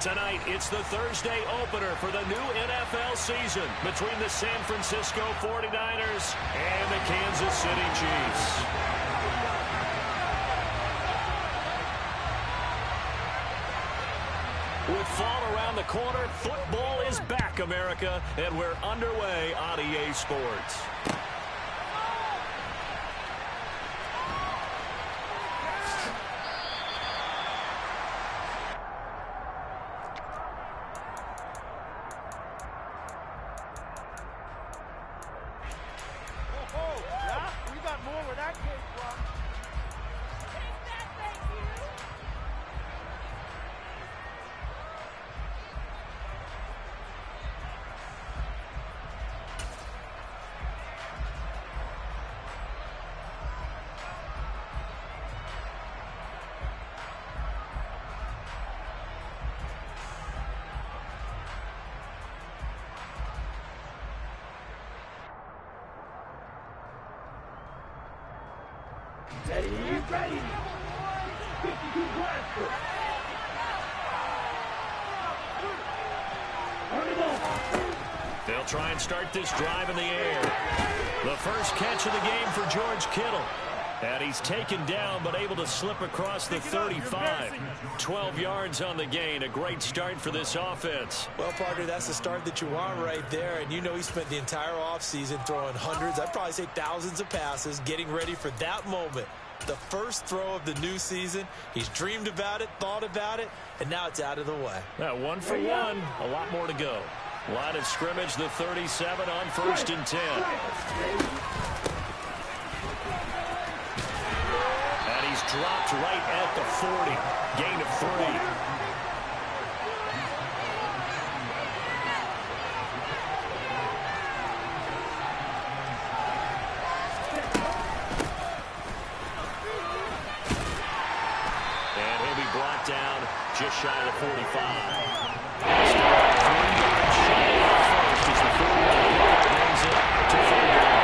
Tonight, it's the Thursday opener for the new NFL season between the San Francisco 49ers and the Kansas City Chiefs. With fall around the corner, football is back, America, and we're underway on EA Sports. Ready. 52 blaster. They'll try and start this drive in the air. The first catch of the game for George Kittle. And he's taken down but able to slip across the 35. 12 yards on the gain. A great start for this offense. Well, partner, that's the start that you want right there. And you know he spent the entire offseason throwing hundreds, I'd probably say thousands of passes, getting ready for that moment. The first throw of the new season. He's dreamed about it, thought about it, and now it's out of the way. Now, 1 for 1. A lot more to go. Line of scrimmage, the 37 on 1st and 10. And he's dropped right at the 40. Gain of 3. Brought down just shy of the 45. Still 3 yards shy of first as the 41 brings it to 3rd down.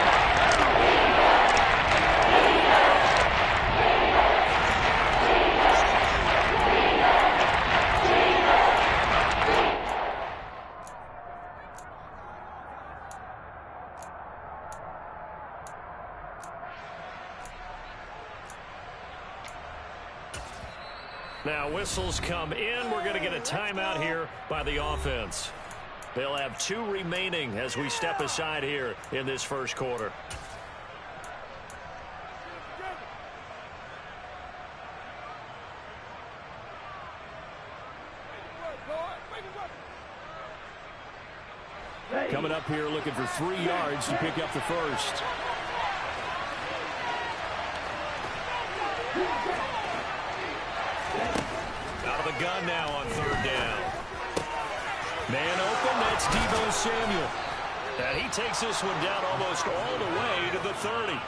Now whistles come in. We're going to get a timeout here by the offense. They'll have 2 remaining as we step aside here in this first quarter. Coming up here looking for 3 yards to pick up the first. Out of the gun now on 3rd down. Man open, that's Deebo Samuel. And he takes this one down almost all the way to the 30.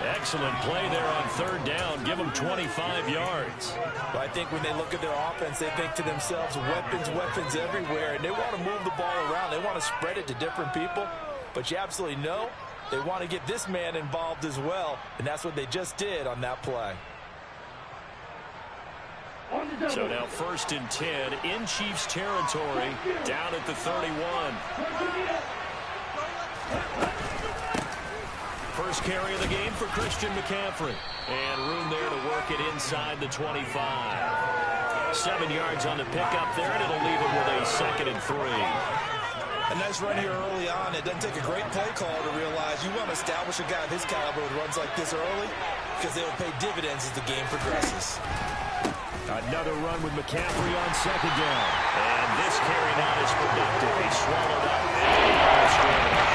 Excellent play there on 3rd down. Give them 25 yards. Well, I think when they look at their offense, they think to themselves, weapons everywhere. And they want to move the ball around. They want to spread it to different people. But you absolutely know they want to get this man involved as well. And that's what they just did on that play. So now 1st and 10 in Chiefs territory, down at the 31. First carry of the game for Christian McCaffrey. And room there to work it inside the 25. 7 yards on the pickup there, and it'll leave him with a 2nd and 3. A nice run here early on. It doesn't take a great play call to realize you want to establish a guy of his caliber who runs like this early because they will pay dividends as the game progresses. Another run with McCaffrey on 2nd down. And this carry now is productive. He swallowed up at the scrimmage.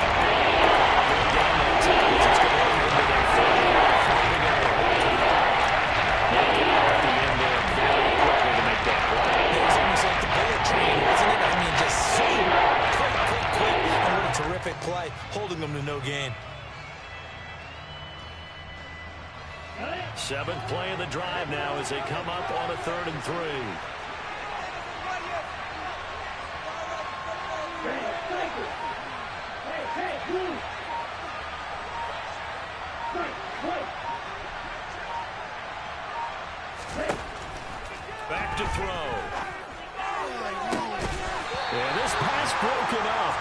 Down that time, it's going to lead him to that 40 to go. Now get out at the end there very quickly to make that play. It was almost like the bullet train, wasn't it? I mean, just so quick. And what a terrific play, holding them to no gain. 7th play of the drive now as they come up on a 3rd and 3. Back to throw. And this pass broken up.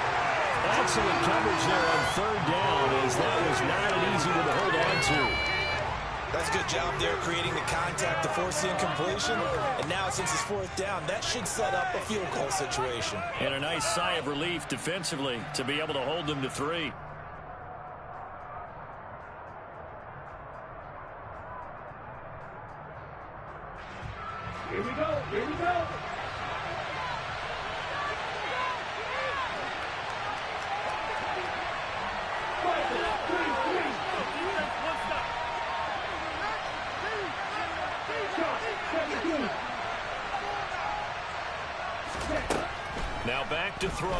Excellent coverage there on third down, as that was not an easy one to hold on to. That's a good job there creating the contact to force the incompletion. And now since it's fourth down, that should set up a field goal situation. And a nice sigh of relief defensively to be able to hold them to 3. Here we go. Here we go. Now back to throw. He's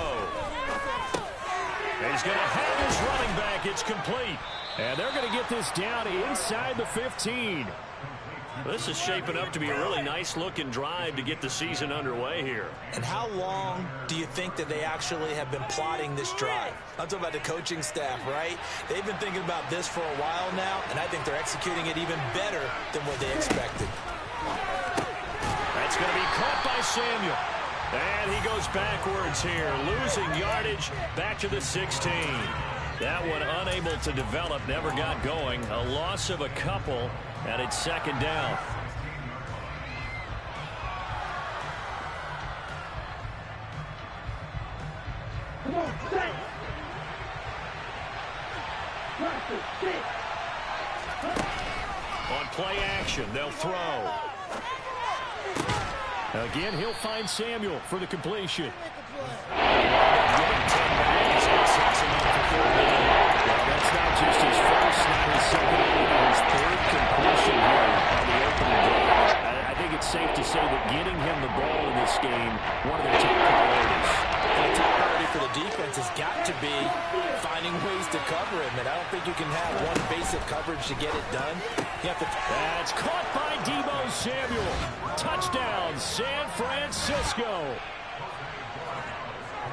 going to have his running back. It's complete. And they're going to get this down inside the 15. This is shaping up to be a really nice-looking drive to get the season underway here. And how long do you think that they actually have been plotting this drive? I'm talking about the coaching staff, right? They've been thinking about this for a while now, and I think they're executing it even better than what they expected. That's going to be caught by Samuel. And he goes backwards here, losing yardage back to the 16. That one unable to develop, never got going. A loss of a couple, and it's second down. Come on, set. Practice, sit. On play action, they'll throw. Again, he'll find Samuel for the completion. That's not just his first, not his second, his third completion here on the opening drive. I think it's safe to say that getting him the ball in this game, one of their top priorities. And the top priority for the defense has got to be finding ways to cover him. And I don't think you can have one basic coverage to get it done. You have to. That's caught by Deebo Samuel. Touchdown, San Francisco.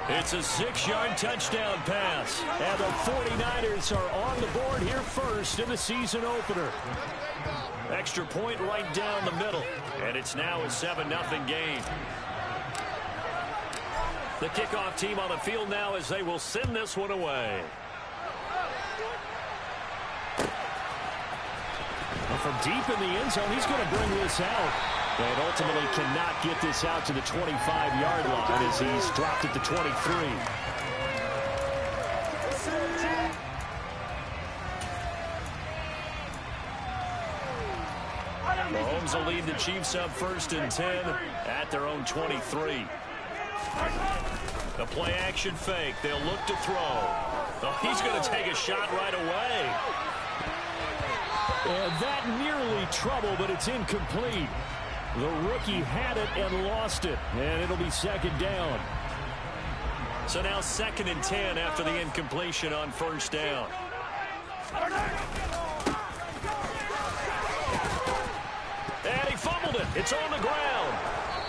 It's a 6-yard touchdown pass. And the 49ers are on the board here first in the season opener. Extra point right down the middle. And it's now a 7-0 game. The kickoff team on the field now as they will send this one away. Well, from deep in the end zone, he's going to bring this out. And ultimately cannot get this out to the 25-yard line as he's dropped at the 23. Mahomes will lead the Chiefs up 1st and 10 at their own 23. The play action fake. They'll look to throw. Oh, he's going to take a shot right away. And that nearly trouble, but it's incomplete. The rookie had it and lost it, and it'll be second down. So now 2nd and 10 after the incompletion on 1st down. And he fumbled it. It's on the ground.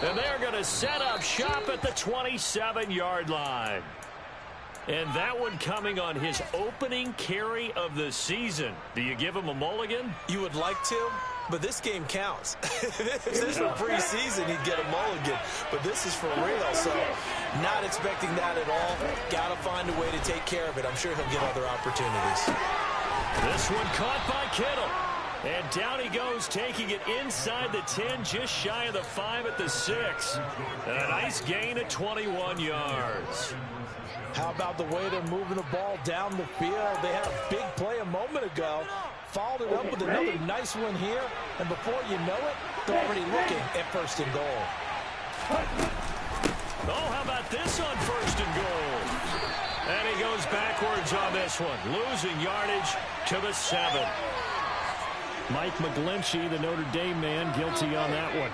And they're going to set up shop at the 27-yard line. And that one coming on his opening carry of the season. Do you give him a mulligan? You would like to, but this game counts. If this were preseason, he'd get a mulligan. But this is for real, so not expecting that at all. Got to find a way to take care of it. I'm sure he'll get other opportunities. This one caught by Kittle. And down he goes, taking it inside the 10, just shy of the 5 at the 6. And a nice gain of 21 yards. How about the way they're moving the ball down the field? They had a big play a moment ago. Followed it up with another nice one here. And before you know it, they're already looking at 1st and goal. Oh, how about this on 1st and goal? And he goes backwards on this one, losing yardage to the 7. Mike McGlinchey, the Notre Dame man, guilty on that one.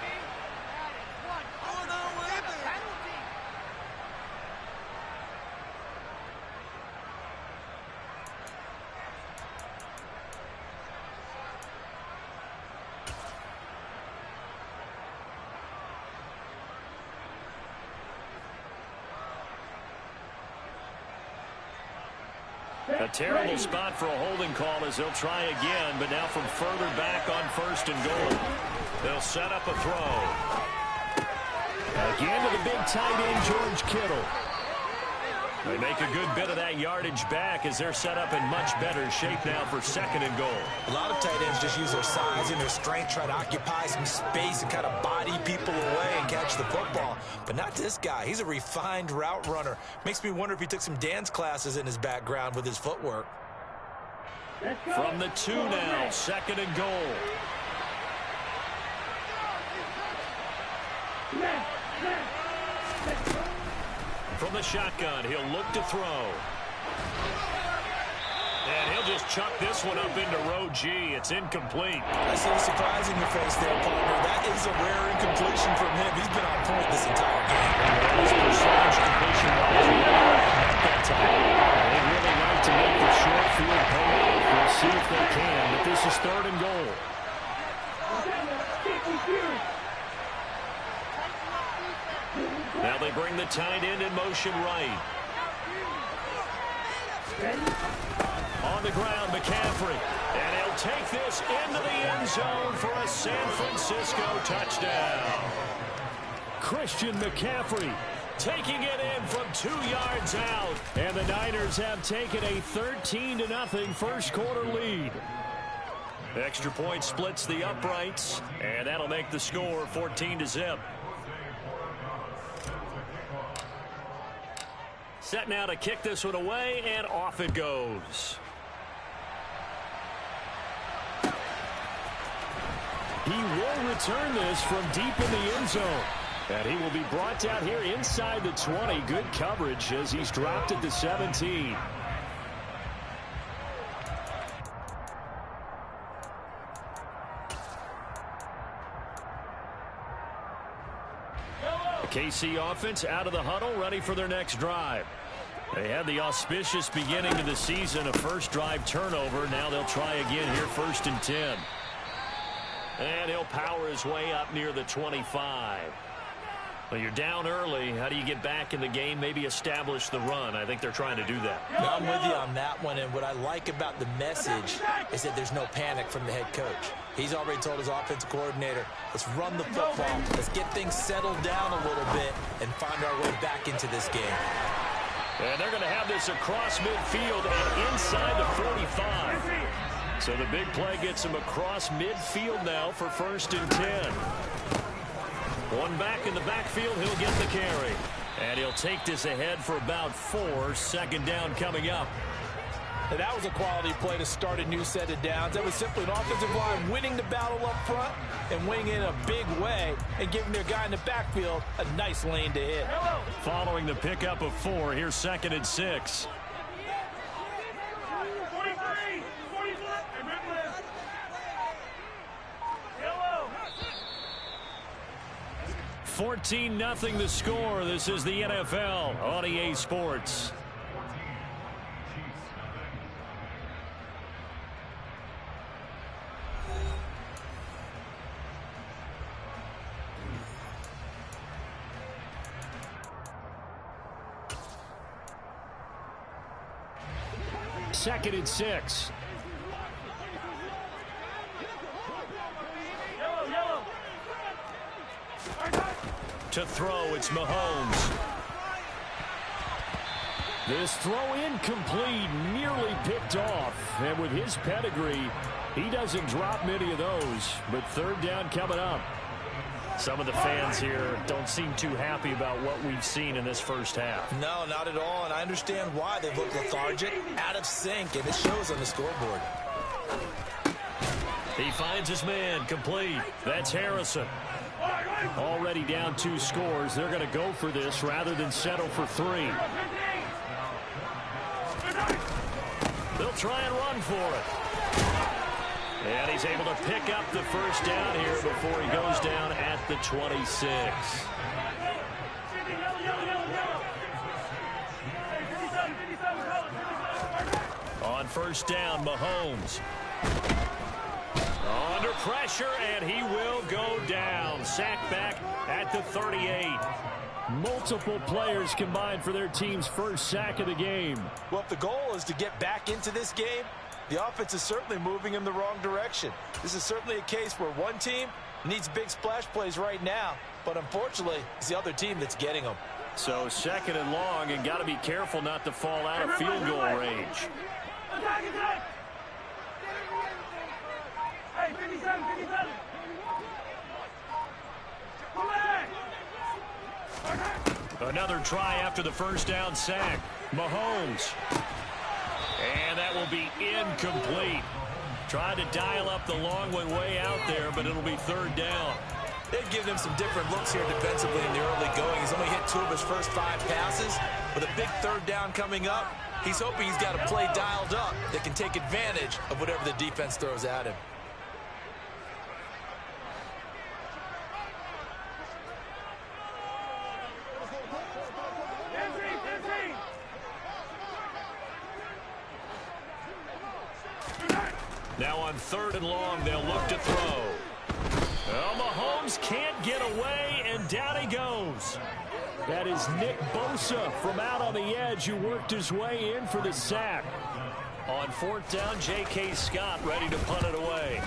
A terrible spot for a holding call as they'll try again, but now from further back on 1st and goal. They'll set up a throw. Again to the big tight end, George Kittle. They make a good bit of that yardage back as they're set up in much better shape now for 2nd and goal. A lot of tight ends just use their size and their strength, try to occupy some space and kind of body people away and catch the football. But not this guy. He's a refined route runner. Makes me wonder if he took some dance classes in his background with his footwork. From the 2 now, 2nd and goal. From the shotgun, he'll look to throw. And he'll just chuck this one up into row G. It's incomplete. I see the surprise in your face there, partner. That is a rare incompletion from him. He's been on point this entire game. His percentage completion-wise, that time. They'd really like to make the short field pay off. We'll see if they can, but this is 3rd and goal. Now they bring the tight end in motion right. On the ground, McCaffrey. And he'll take this into the end zone for a San Francisco touchdown. Christian McCaffrey taking it in from 2 yards out. And the Niners have taken a 13-0 first quarter lead. Extra point splits the uprights, and that'll make the score 14-0. Set now to kick this one away, and off it goes. He will return this from deep in the end zone. And he will be brought down here inside the 20. Good coverage as he's dropped it to 17. The KC offense out of the huddle, ready for their next drive. They had the auspicious beginning of the season, a first drive turnover. Now they'll try again here, 1st and 10. And he'll power his way up near the 25. Well, you're down early. How do you get back in the game, maybe establish the run? I think they're trying to do that. Now, I'm with you on that one, and what I like about the message is that there's no panic from the head coach. He's already told his offensive coordinator, let's run the football, let's get things settled down a little bit and find our way back into this game. And they're going to have this across midfield and inside the 45. So the big play gets him across midfield now for 1st and 10. One back in the backfield, he'll get the carry. And he'll take this ahead for about 4. 2nd down coming up. And that was a quality play to start a new set of downs. That was simply an offensive line winning the battle up front and winning in a big way and giving their guy in the backfield a nice lane to hit. Following the pickup of 4, here's 2nd and 6. 14-0 the score. This is the NFL on EA Sports. Second and 6. To throw, it's Mahomes. This throw incomplete, nearly picked off. And with his pedigree, he doesn't drop many of those. But 3rd down coming up. Some of the fans here don't seem too happy about what we've seen in this first half. No, not at all, and I understand why. They've looked lethargic, out of sync, and it shows on the scoreboard. He finds his man, complete. That's Harrison. Already down 2 scores. They're going to go for this rather than settle for 3. They'll try and run for it. And he's able to pick up the first down here before he goes down at the 26. On 1st down, Mahomes. Under pressure, and he will go down. Sacked back at the 38. Multiple players combined for their team's first sack of the game. Well, if the goal is to get back into this game, the offense is certainly moving in the wrong direction. This is certainly a case where one team needs big splash plays right now, but unfortunately, it's the other team that's getting them. So 2nd and long, and got to be careful not to fall out of field goal range. Hey, 57, 57. Another try after the first down sack. Mahomes. And that will be incomplete. Tried to dial up the long one way out there, but it'll be 3rd down. They've given him some different looks here defensively in the early going. He's only hit 2 of his first 5 passes. With a big 3rd down coming up, he's hoping he's got a play dialed up that can take advantage of whatever the defense throws at him. Now on 3rd and long, they'll look to throw. Well, Mahomes can't get away, and down he goes. That is Nick Bosa from out on the edge who worked his way in for the sack. On 4th down, J.K. Scott ready to punt it away.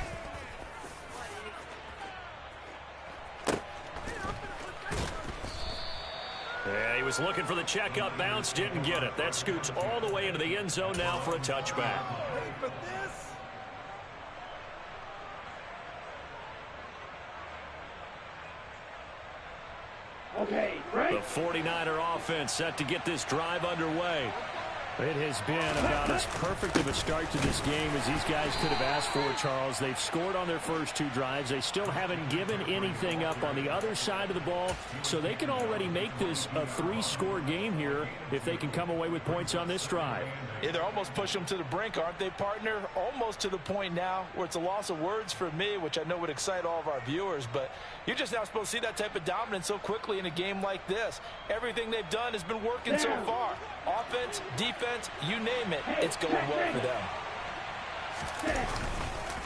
Yeah, he was looking for the checkup bounce, didn't get it. That scoots all the way into the end zone now for a touchback. Okay, right. The 49er offense set to get this drive underway. It has been about as perfect of a start to this game as these guys could have asked for, Charles. They've scored on their first 2 drives. They still haven't given anything up on the other side of the ball, so they can already make this a 3-score game here if they can come away with points on this drive. Yeah, they're almost pushing them to the brink, aren't they, partner? Almost to the point now where it's a loss of words for me, which I know would excite all of our viewers, but you're just not supposed to see that type of dominance so quickly in a game like this. Everything they've done has been working so far. Offense, defense, you name it, it's going well for them.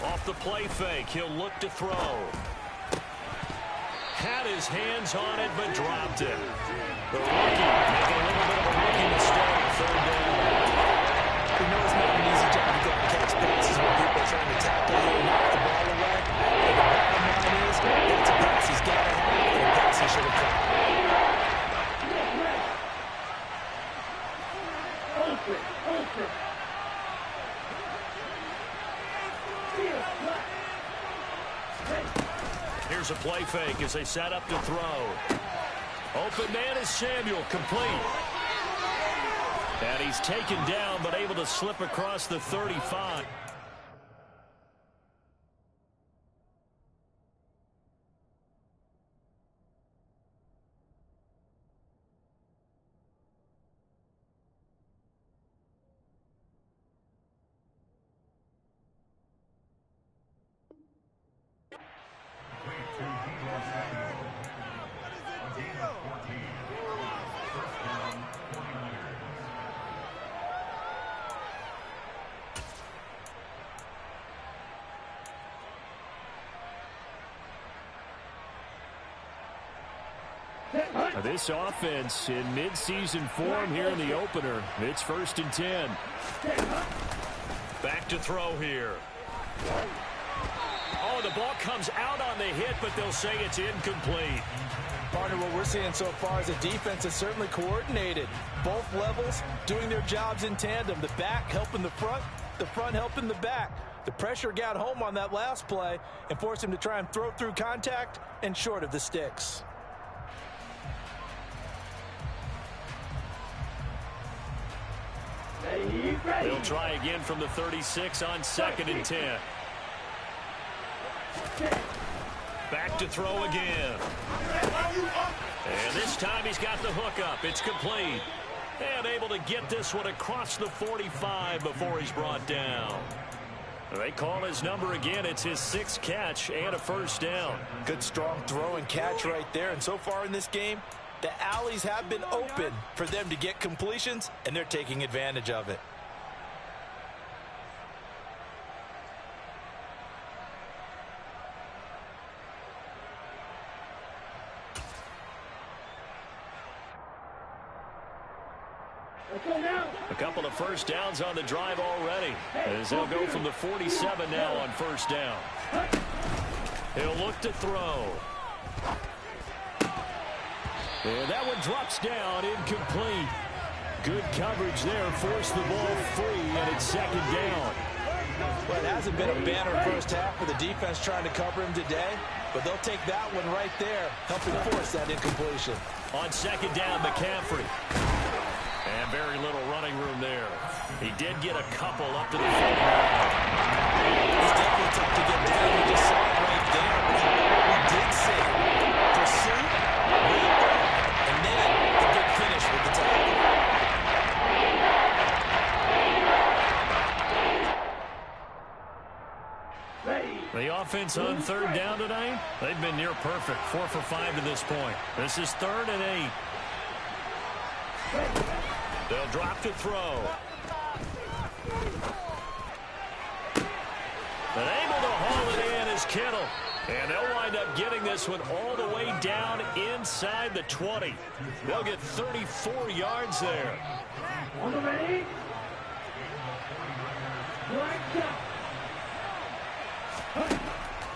Off the play fake, he'll look to throw. Had his hands on it, but dropped it. The rookie making a little bit of a rookie mistake, 3rd down. You know it's not an easy job to go and catch passes when people are trying to tackle you and knock the ball away. But the bottom line is, that's a pass he's got to have, and a pass he should have caught. Here's a play fake as they set up to throw. Open man is Samuel, complete. And he's taken down, but able to slip across the 35. This offense in midseason form here in the opener. It's 1st and 10. Back to throw here. Oh, the ball comes out on the hit, but they'll say it's incomplete. Partner, what we're seeing so far is a defense that's certainly coordinated. Both levels doing their jobs in tandem. The back helping the front helping the back. The pressure got home on that last play and forced him to try and throw through contact and short of the sticks. They'll try again from the 36 on 2nd and 10. Back to throw again. And this time he's got the hook up. It's complete. And able to get this one across the 45 before he's brought down. They call his number again. It's his 6th catch and a 1st down. Good strong throw and catch right there. And so far in this game, the alleys have been open for them to get completions, and they're taking advantage of it. A couple of 1st downs on the drive already, as they'll go from the 47 now on 1st down. He'll look to throw. And that one drops down, incomplete. Good coverage there, forced the ball free, and it's second down. Well, it hasn't been a banner first half for the defense trying to cover him today, but they'll take that one right there, helping force that incompletion. On second down, McCaffrey. And very little running room there. He did get a couple up to the 40. It's definitely tough to get down. We just saw it right there. We did see pursuit, and then the big finish with the tackle. The offense on third down tonight, they've been near perfect. 4 for 5 to this point. This is 3rd and 8. They'll drop to throw. And able to haul it in is Kittle. And they'll wind up getting this one all the way down inside the 20. They'll get 34 yards there. On the ready.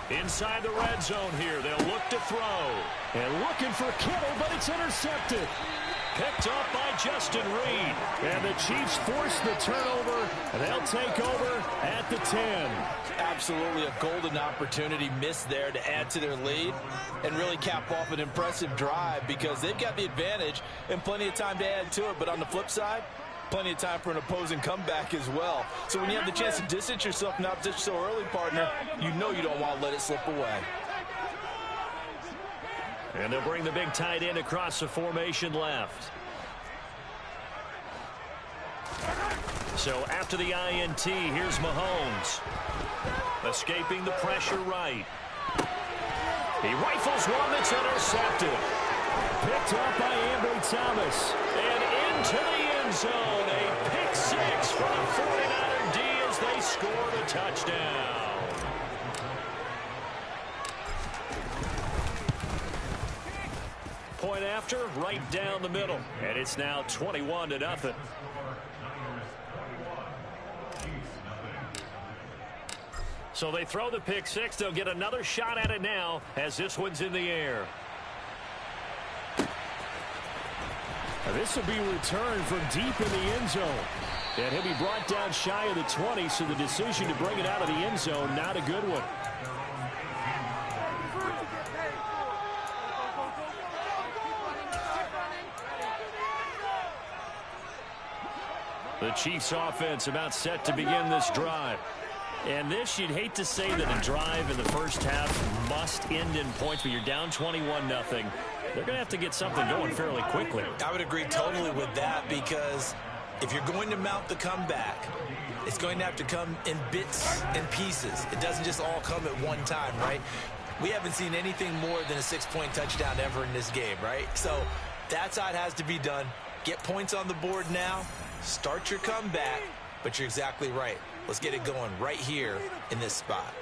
Inside the red zone here. They'll look to throw. And looking for Kittle, but it's intercepted. Picked up by Justin Reed. And the Chiefs force the turnover. They'll take over at the 10. Absolutely a golden opportunity missed there to add to their lead and really cap off an impressive drive because they've got the advantage and plenty of time to add to it. But on the flip side, plenty of time for an opposing comeback as well. So when you have the chance to distance yourself from opposition so early, partner, you know you don't want to let it slip away. And they'll bring the big tight end across the formation left. So after the INT, here's Mahomes. Escaping the pressure right. He rifles one that's intercepted. Picked up by Ambry Thomas. And into the end zone. A pick six for the 49er D as they score the touchdown. Point after, right down the middle. And it's now 21-0. So they throw the pick six. They'll get another shot at it now as this one's in the air. Now this will be returned from deep in the end zone. And he'll be brought down shy of the 20, so the decision to bring it out of the end zone, not a good one. The Chiefs offense about set to begin this drive. And this, you'd hate to say that a drive in the first half must end in points, but you're down 21-0. They're going to have to get something going fairly quickly. I would agree totally with that because if you're going to mount the comeback, it's going to have to come in bits and pieces. It doesn't just all come at one time, right? We haven't seen anything more than a 6-point touchdown ever in this game, right? So that's how it has to be done. Get points on the board now. Start your comeback, but you're exactly right. Let's get it going right here in this spot.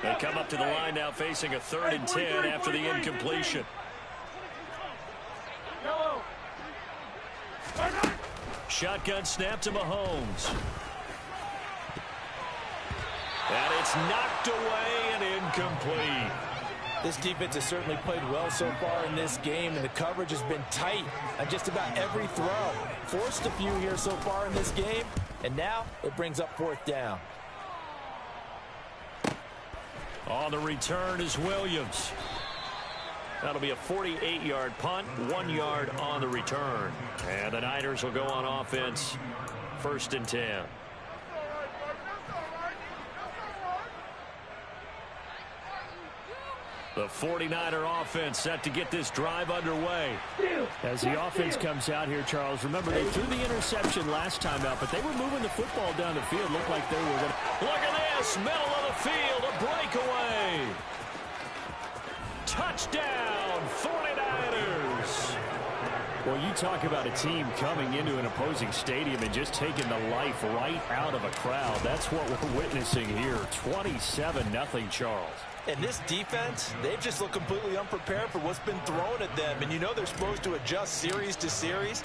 They come up to the line now facing a 3rd and 10 after the incompletion. Shotgun snap to Mahomes. And it's knocked away and incomplete. This defense has certainly played well so far in this game, and the coverage has been tight on just about every throw. Forced a few here so far in this game, and now it brings up 4th down. On the return is Williams. That'll be a 48-yard punt, 1 yard on the return. And the Niners will go on offense, 1st and 10. The 49er offense set to get this drive underway. As the offense comes out here, Charles, remember they threw the interception last time out, but they were moving the football down the field. Looked like they were going to... Look at this! Middle of the field, a breakaway! Touchdown, 49ers! Well, you talk about a team coming into an opposing stadium and just taking the life right out of a crowd. That's what we're witnessing here. 27-0, Charles. And this defense, they've just looked completely unprepared for what's been thrown at them. And you know they're supposed to adjust series to series.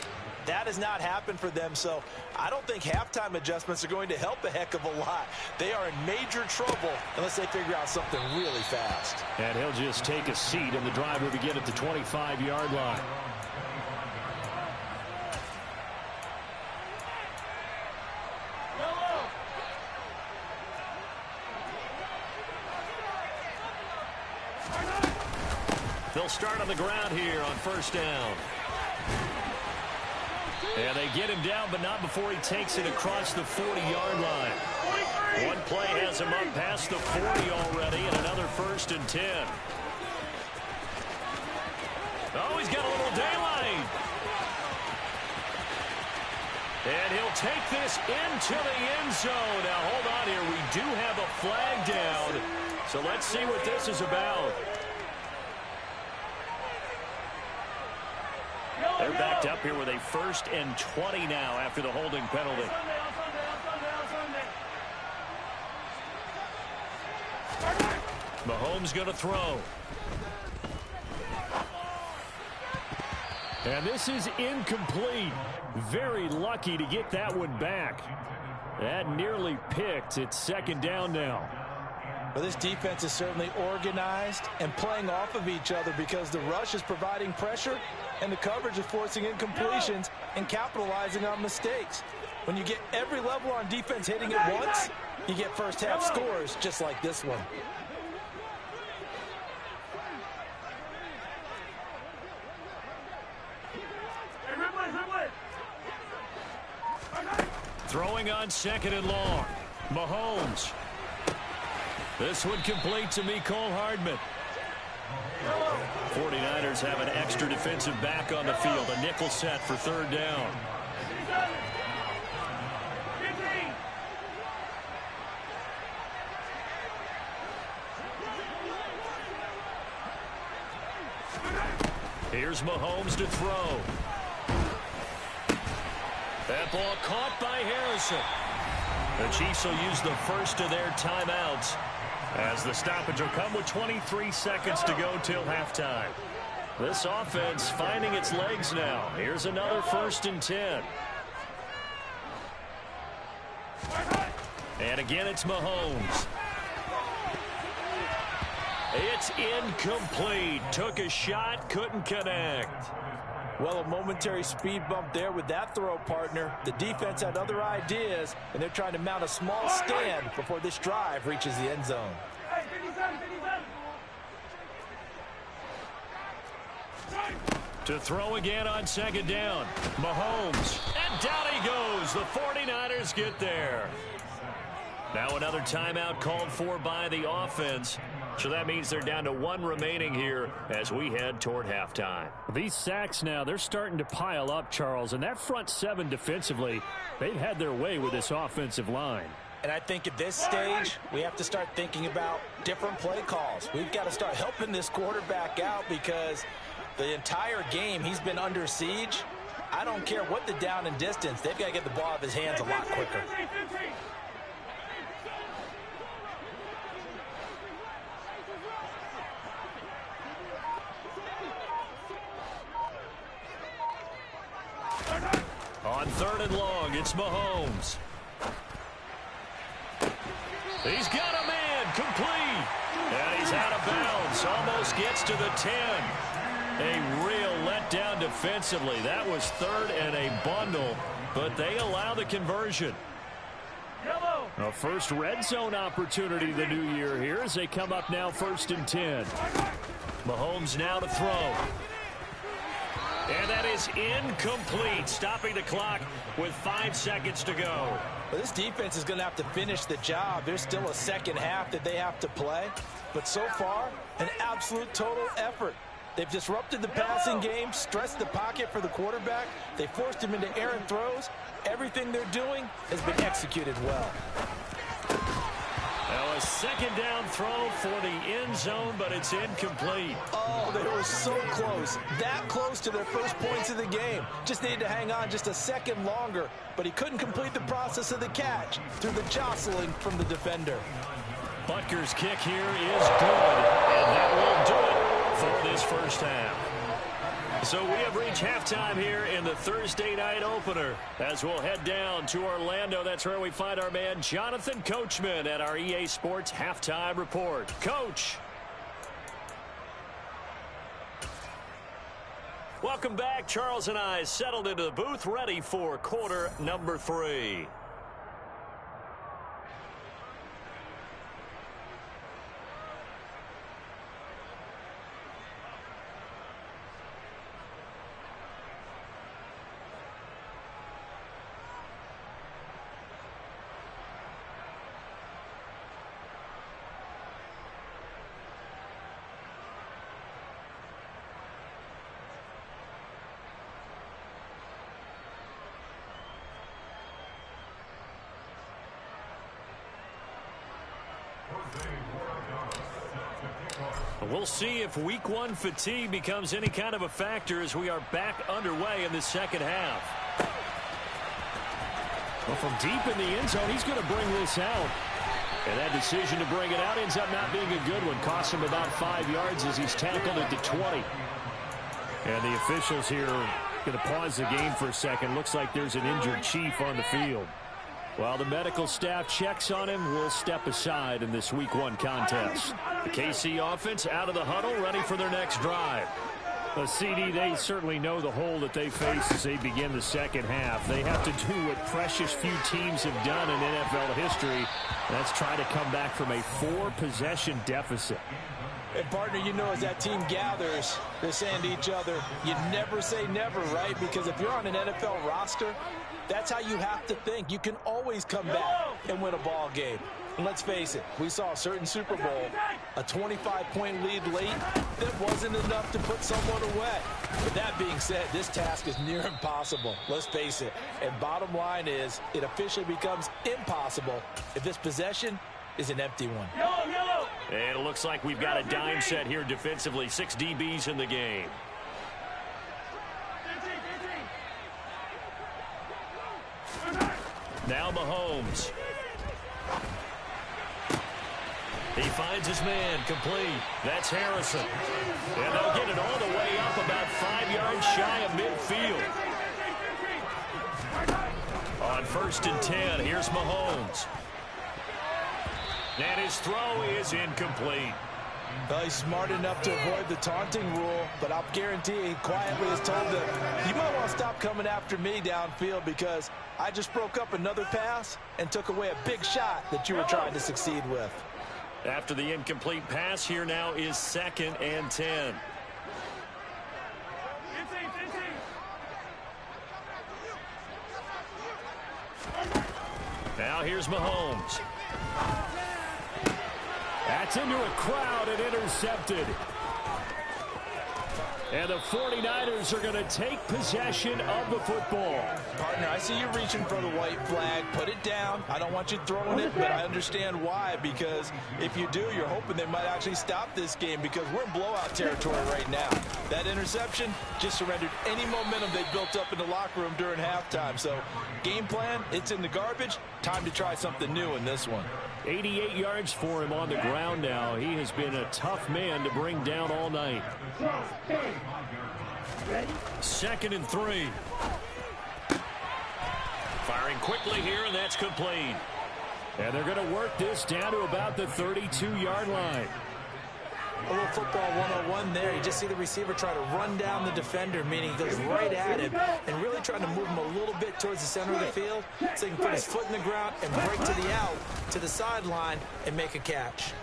That has not happened for them, so I don't think halftime adjustments are going to help a heck of a lot. They are in major trouble unless they figure out something really fast. And he'll just take a seat, and the drive will begin at the 25-yard line. They'll start on the ground here on first down. And they get him down, but not before he takes it across the 40-yard line. One play has him up past the 40 already, and another 1st and 10. Oh, he's got a little daylight. And he'll take this into the end zone. Now, hold on here. We do have a flag down. So let's see what this is about. They're backed up here with a 1st and 20 now after the holding penalty. Mahomes going to throw. And this is incomplete. Very lucky to get that one back. That nearly picked. It's 2nd down now. Well, this defense is certainly organized and playing off of each other because the rush is providing pressure and the coverage is forcing incompletions and capitalizing on mistakes. When you get every level on defense hitting it once, you get first half scores just like this one. Throwing on 2nd and long. Mahomes. This one complete to Mecole Hardman. 49ers have an extra defensive back on the field. A nickel set for 3rd down. Here's Mahomes to throw. That ball caught by Harrison. The Chiefs will use the first of their timeouts as the stoppage will come with 23 seconds to go till halftime. This offense finding its legs now. Here's another 1st and 10. And again, it's Mahomes. It's incomplete. Took a shot, couldn't connect. Well, a momentary speed bump there with that throw, partner. The defense had other ideas, and they're trying to mount a small stand before this drive reaches the end zone. To throw again on 2nd down. Mahomes. And down he goes. The 49ers get there. Now another timeout called for by the offense. So that means they're down to 1 remaining here as we head toward halftime. These sacks now, they're starting to pile up, Charles. And that front 7 defensively, they've had their way with this offensive line. And I think at this stage, we have to start thinking about different play calls. We've got to start helping this quarterback out because the entire game he's been under siege. I don't care what the down and distance. They've got to get the ball out of his hands a lot quicker. On 3rd and long, it's Mahomes. He's got a man, complete. And he's out of bounds, almost gets to the 10. A real letdown defensively. That was 3rd and a bundle, but they allow the conversion. A first red zone opportunity the new year here as they come up now 1st and 10. Mahomes now to throw. And that is incomplete, stopping the clock with 5 seconds to go. Well, this defense is going to have to finish the job. There's still a second half that they have to play. But so far, an absolute total effort. They've disrupted the passing game, stressed the pocket for the quarterback. They forced him into errant throws. Everything they're doing has been executed well. Now a 2nd down throw for the end zone, but it's incomplete. Oh, they were so close. That close to their first points of the game. Just needed to hang on just a second longer, but he couldn't complete the process of the catch through the jostling from the defender. Butker's kick here is good, and that will do it for this first half. So we have reached halftime here in the Thursday night opener. As we'll head down to Orlando, that's where we find our man Jonathan Coachman at our EA Sports Halftime Report. Coach. Welcome back. Charles and I settled into the booth, ready for quarter number 3. We'll see if week 1 fatigue becomes any kind of a factor as we are back underway in the second half. Well, from deep in the end zone, he's going to bring this out. And that decision to bring it out ends up not being a good one. Costs him about 5 yards as he's tackled at the 20. And the officials here are going to pause the game for a second. Looks like there's an injured Chief on the field. While the medical staff checks on him, we'll step aside in this week 1 contest. The KC offense out of the huddle, ready for their next drive. Well, CD, they certainly know the hole that they face as they begin the second half. They have to do what precious few teams have done in NFL history. That's try to come back from a 4-possession deficit. And, partner, you know, as that team gathers, they're saying to each other, you never say never, right? Because if you're on an NFL roster, that's how you have to think. You can always come back and win a ball game. And let's face it, we saw a certain Super Bowl, a 25-point lead late that wasn't enough to put someone away. But that being said, this task is near impossible. Let's face it. And bottom line is, it officially becomes impossible if this possession is an empty one. And it looks like we've got a dime set here defensively. 6 DBs in the game. Now Mahomes. He finds his man, complete. That's Harrison. And they'll get it all the way up about 5 yards shy of midfield. On 1st and 10, here's Mahomes. And his throw is incomplete. Well, he's smart enough to avoid the taunting rule, but I'll guarantee he quietly has told them, you might want to stop coming after me downfield because I just broke up another pass and took away a big shot that you were trying to succeed with. After the incomplete pass, here now is 2nd and 10. Now here's Mahomes. That's into a crowd and intercepted. And the 49ers are going to take possession of the football. Partner, I see you reaching for the white flag. Put it down. I don't want you throwing it, but I understand why. Because if you do, you're hoping they might actually stop this game because we're in blowout territory right now. That interception just surrendered any momentum they built up in the locker room during halftime. So game plan, it's in the garbage. Time to try something new in this one. 88 yards for him on the ground now. He has been a tough man to bring down all night. 2nd and 3. Firing quickly here, and that's complete. And they're going to work this down to about the 32-yard line. A little football 101 there. You just see the receiver try to run down the defender, meaning he goes right at him and really trying to move him a little bit towards the center of the field so he can put his foot in the ground and break to the out, to the sideline, and make a catch.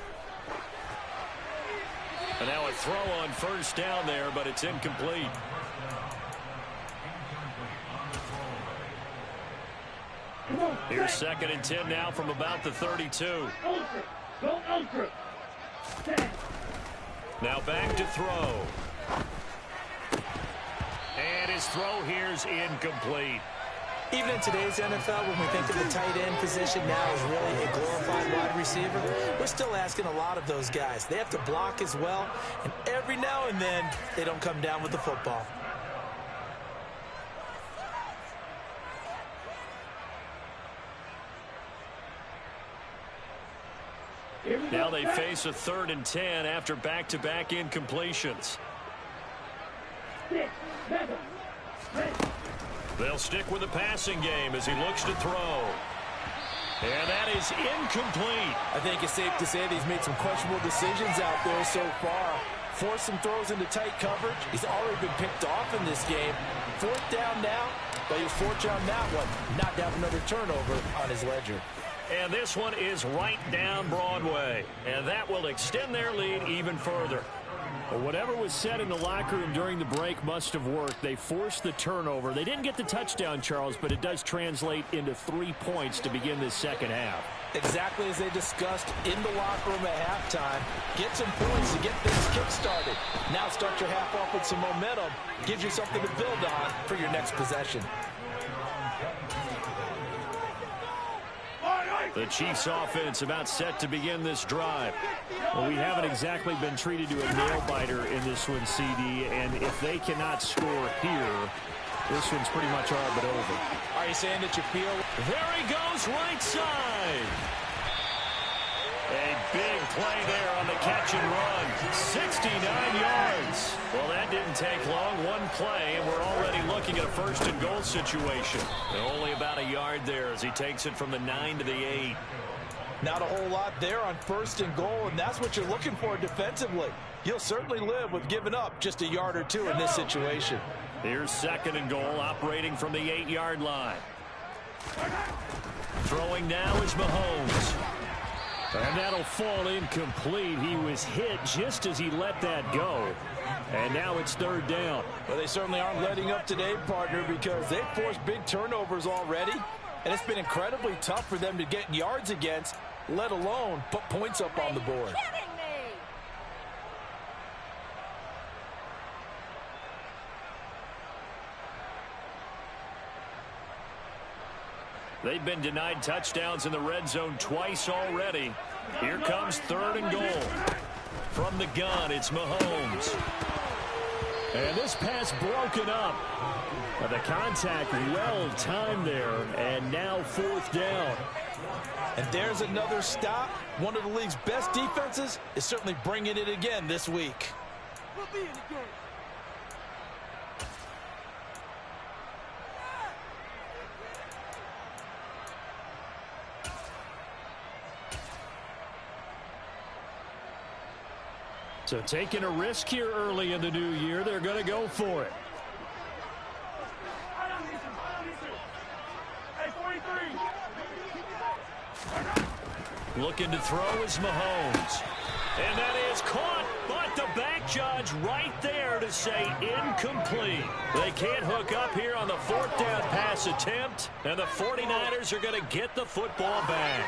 And now a throw on 1st down there, but it's incomplete. Here's 2nd and 10 now from about the 32. Now back to throw. And his throw here's incomplete. Even in today's NFL, when we think of the tight end position now as really a glorified wide receiver, we're still asking a lot of those guys. They have to block as well, and every now and then they don't come down with the football. Now they face a 3rd and 10 after back-to-back incompletions. They'll stick with the passing game as he looks to throw. And that is incomplete. I think it's safe to say that he's made some questionable decisions out there so far. Forced some throws into tight coverage. He's already been picked off in this game. 4th down now, but he was fortunate on that one. Not to have another turnover on his ledger. And this one is right down Broadway. And that will extend their lead even further. Well, whatever was said in the locker room during the break must have worked. They forced the turnover. They didn't get the touchdown, Charles, but it does translate into 3 points to begin this second half. Exactly as they discussed in the locker room at halftime. Get some points to get things kick-started. Now start your half off with some momentum. Gives you something to build on for your next possession. The Chiefs offense about set to begin this drive. Well, we haven't exactly been treated to a nail-biter in this one, CD, and if they cannot score here, this one's pretty much all but over. Are you saying that you feel... There he goes, right side. A big play there on the catch and run. 69 yards. Well, that didn't take long. One play, and we're already looking at a 1st and goal situation. And only about a yard there as he takes it from the 9 to the 8. Not a whole lot there on 1st and goal, and that's what you're looking for defensively. You'll certainly live with giving up just a yard or two in this situation. Here's 2nd and goal, operating from the 8-yard line. Throwing now is Mahomes. And that'll fall incomplete. He was hit just as he let that go. And now it's 3rd down. Well, they certainly aren't letting up today, partner, because they've forced big turnovers already. And it's been incredibly tough for them to get yards against, let alone put points up on the board. They've been denied touchdowns in the red zone twice already. Here comes 3rd and goal. From the gun, it's Mahomes. And this pass broken up. The contact well timed there, and now 4th down. And there's another stop. One of the league's best defenses is certainly bringing it again this week. We'll be in the game. So taking a risk here early in the new year, they're going to go for it. Hey, 43. Looking to throw is Mahomes. And that is caught, but the back judge right there to say incomplete. They can't hook up here on the 4th down pass attempt, and the 49ers are going to get the football back.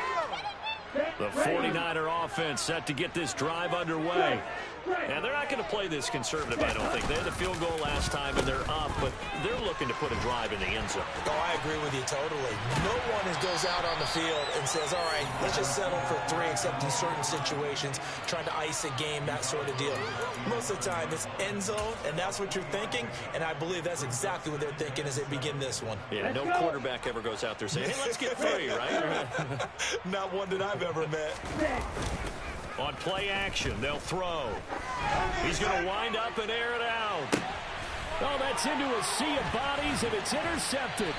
The 49er offense set to get this drive underway. And they're not going to play this conservative, I don't think. They had the field goal last time, and they're up, but they're looking to put a drive in the end zone. Oh, I agree with you totally. No one goes out on the field and says, all right, let's just settle for 3, except in certain situations, trying to ice a game, that sort of deal. Most of the time, it's end zone, and that's what you're thinking, and I believe that's exactly what they're thinking as they begin this one. Yeah, no quarterback ever goes out there saying, hey, let's get 3, right? Not one that I've ever met. On play action, they'll throw. He's going to wind up and air it out. Oh, that's into a sea of bodies, and it's intercepted.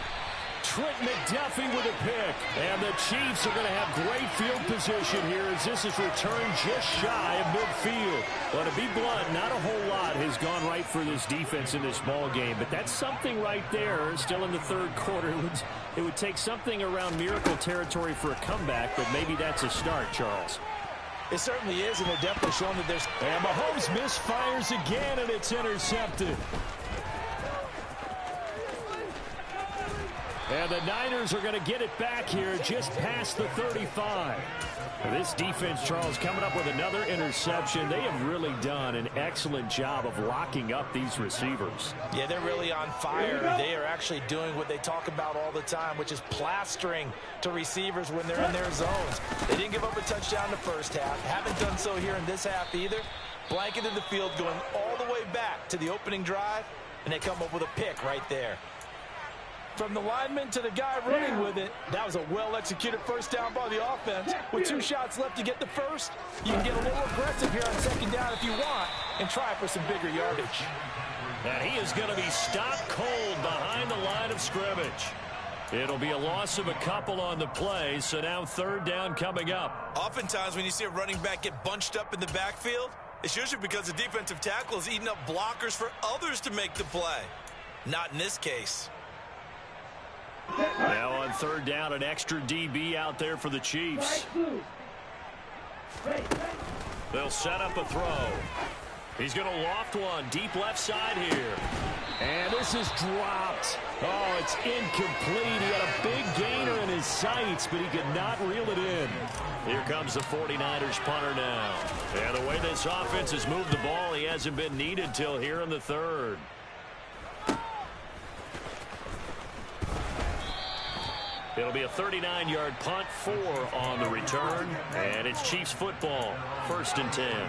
Trent McDuffie with a pick. And the Chiefs are going to have great field position here as this is returned just shy of midfield. Well, to be blunt, not a whole lot has gone right for this defense in this ball game, but that's something right there. Still in the 3rd quarter. It would take something around miracle territory for a comeback, but maybe that's a start, Charles. It certainly is, and they're definitely showing that there's... And Mahomes misfires again, and it's intercepted. And the Niners are going to get it back here just past the 35. This defense, Charles, coming up with another interception. They have really done an excellent job of locking up these receivers. Yeah, they're really on fire. They are actually doing what they talk about all the time, which is plastering to receivers when they're in their zones. They didn't give up a touchdown in the first half. Haven't done so here in this half either. Blanketed the field going all the way back to the opening drive, and they come up with a pick right there. From the lineman to the guy running with it, that was a well-executed 1st down by the offense. With 2 shots left to get the first, you can get a little aggressive here on 2nd down if you want, and try for some bigger yardage. And he is going to be stopped cold behind the line of scrimmage. It'll be a loss of a couple on the play, so now third down coming up. Oftentimes when you see a running back get bunched up in the backfield, it's usually because the defensive tackle is eating up blockers for others to make the play. Not in this case. Now on third down, an extra DB out there for the Chiefs. They'll set up a throw. He's going to loft one deep left side here. And this is dropped. Oh, it's incomplete. He had a big gainer in his sights, but he could not reel it in. Here comes the 49ers punter now. And the way this offense has moved the ball, he hasn't been needed till here in the third. It'll be a 39-yard punt, 4 on the return. And it's Chiefs football, 1st and 10.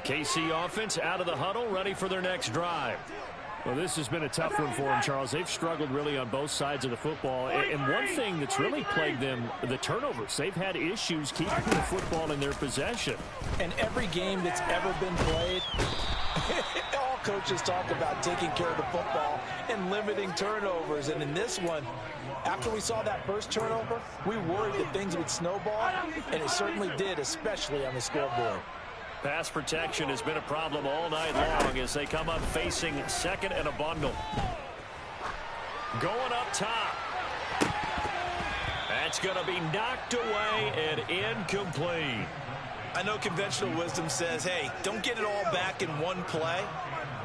KC offense out of the huddle, ready for their next drive. Well, this has been a tough one for them, Charles. They've struggled really on both sides of the football. And one thing that's really plagued them, the turnovers. They've had issues keeping the football in their possession. And every game that's ever been played, all coaches talk about taking care of the football and limiting turnovers. And in this one, after we saw that first turnover, we worried that things would snowball, and it certainly did, especially on the scoreboard. Pass protection has been a problem all night long as they come up facing second and a bundle. Going up top. That's going to be knocked away and incomplete. I know conventional wisdom says, hey, don't get it all back in one play.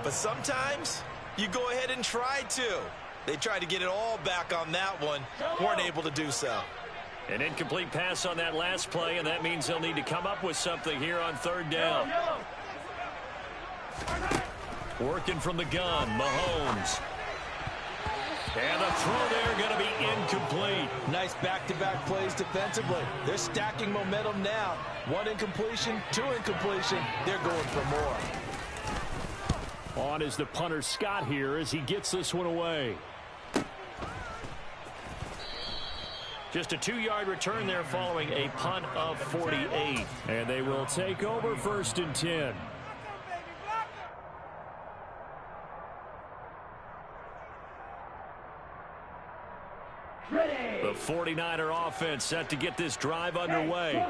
But sometimes you go ahead and try to. They tried to get it all back on that one. Weren't able to do so. An incomplete pass on that last play, and that means they'll need to come up with something here on third down. Working from the gun, Mahomes. And the throw there going to be incomplete. Nice back-to-back plays defensively. They're stacking momentum now. 1 incompletion, 2 incompletion. They're going for more. On is the punter Scott here as he gets this one away. Just a 2-yard return there following a punt of 48. And they will take over 1st and 10. The 49er offense set to get this drive underway.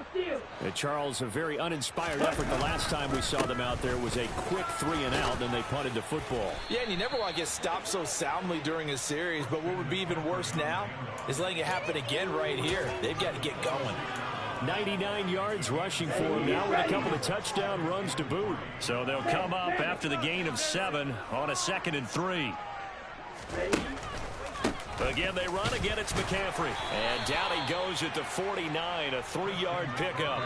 And Charles, a very uninspired effort the last time we saw them out there was a quick 3-and-out, and they punted the football. Yeah, and you never want to get stopped so soundly during a series, but what would be even worse now is letting it happen again right here. They've got to get going. 99 yards rushing for him now with a couple of touchdown runs to boot. So they'll come up after the gain of 7 on a 2nd and 3. Again, they run. Again, it's McCaffrey. And down he goes at the 49, a 3-yard pickup.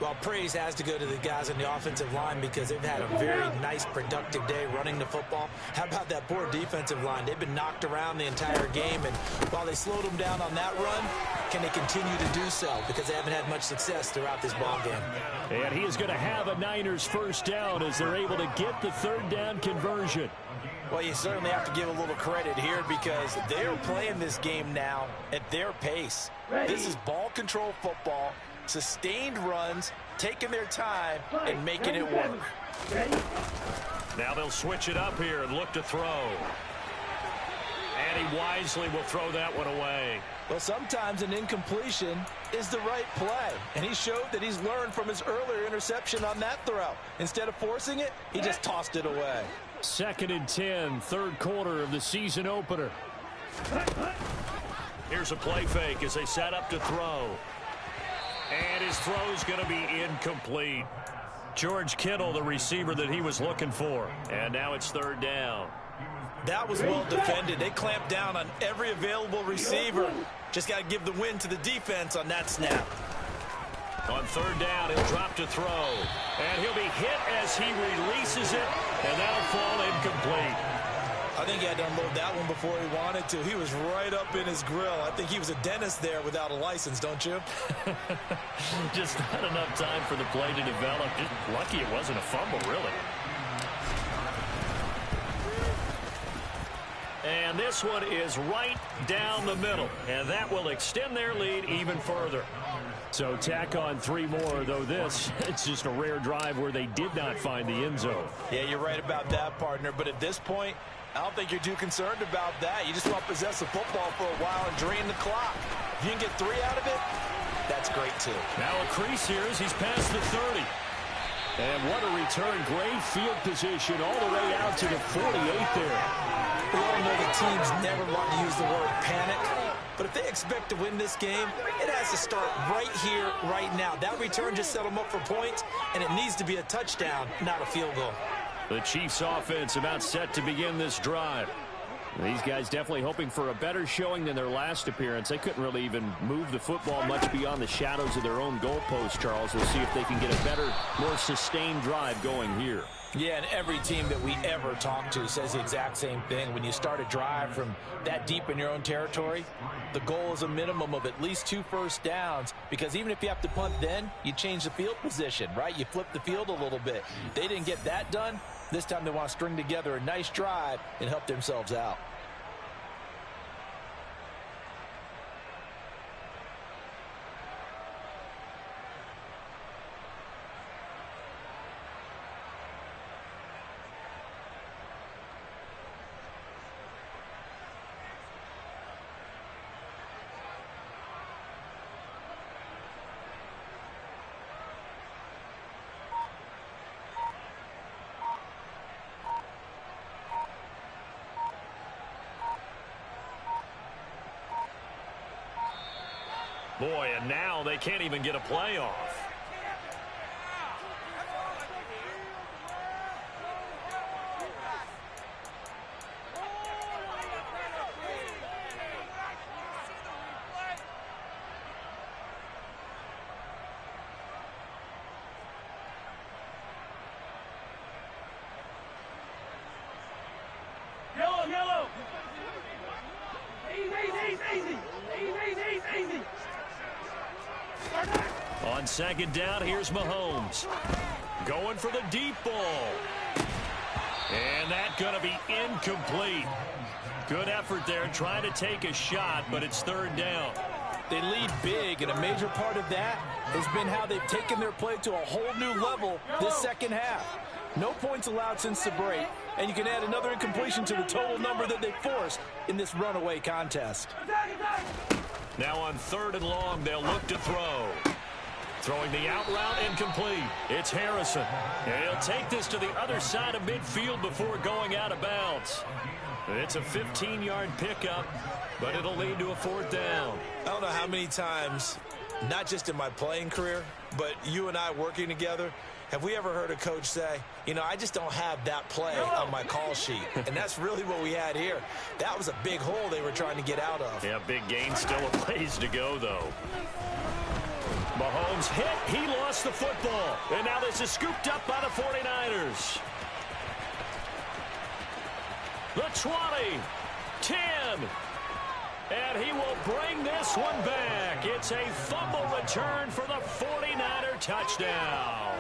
Well, praise has to go to the guys on the offensive line because they've had a very nice, productive day running the football. How about that poor defensive line? They've been knocked around the entire game, and while they slowed them down on that run, can they continue to do so? Because they haven't had much success throughout this ball game. And he is going to have a Niners first down as they're able to get the third down conversion. Well, you certainly have to give a little credit here because they're playing this game now at their pace. This is ball control football, sustained runs, taking their time, and making it work. Now they'll switch it up here and look to throw. And he wisely will throw that one away. Well, sometimes an incompletion is the right play, and he showed that he's learned from his earlier interception on that throw. Instead of forcing it, he just tossed it away. 2nd and 10, third quarter of the season opener. Here's a play fake as they set up to throw. And his throw's going to be incomplete. George Kittle, the receiver that he was looking for. And now it's third down. That was well defended. They clamped down on every available receiver. Just got to give the win to the defense on that snap. On third down, he'll drop to throw. And he'll be hit as he releases it, and that'll fall incomplete. I think he had to unload that one before he wanted to. He was right up in his grill. I think he was a dentist there without a license, don't you? Just not enough time for the play to develop. Just lucky it wasn't a fumble, really. And And this one is right down the middle. And that will extend their lead even further. So tack on 3 more, though this, it's just a rare drive where they did not find the end zone. Yeah, you're right about that, partner. But at this point, I don't think you're too concerned about that. You just want to possess the football for a while and drain the clock. If you can get 3 out of it, that's great, too. Now a crease here as he's past the 30. And what a return. Great field position all the way out to the 48 there. We all know the teams never want to use the word panic. But if they expect to win this game, it has to start right here, right now. That return just set them up for points, and it needs to be a touchdown, not a field goal. The Chiefs offense about set to begin this drive. These guys definitely hoping for a better showing than their last appearance. They couldn't really even move the football much beyond the shadows of their own goalpost, Charles. We'll see if they can get a better, more sustained drive going here. Yeah, and every team that we ever talk to says the exact same thing. When you start a drive from that deep in your own territory, the goal is a minimum of at least 2 first downs, because even if you have to punt then, you change the field position, right? You flip the field a little bit. They didn't get that done. This time they want to string together a nice drive and help themselves out. Boy, and now they can't even get a play off. Yellow. Easy. On second down, here's Mahomes. Going for the deep ball. And that's going to be incomplete. Good effort there trying to take a shot, but it's 3rd down. They lead big, and a major part of that has been how they've taken their play to a whole new level this second half. No points allowed since the break, and you can add another incompletion to the total number that they forced in this runaway contest. Now on 3rd and long, they'll look to throw. Throwing the out route incomplete. It's Harrison. And he'll take this to the other side of midfield before going out of bounds. It's a 15-yard pickup, but it'll lead to a 4th down. I don't know how many times, not just in my playing career, but you and I working together, have we ever heard a coach say, you know, I just don't have that play on my call sheet. And that's really what we had here. That was a big hole they were trying to get out of. Yeah, big gain, still a ways to go, though. Mahomes hit. He lost the football. And now this is scooped up by the 49ers. The 20, 10. And he will bring this one back. It's a fumble return for the 49er touchdown.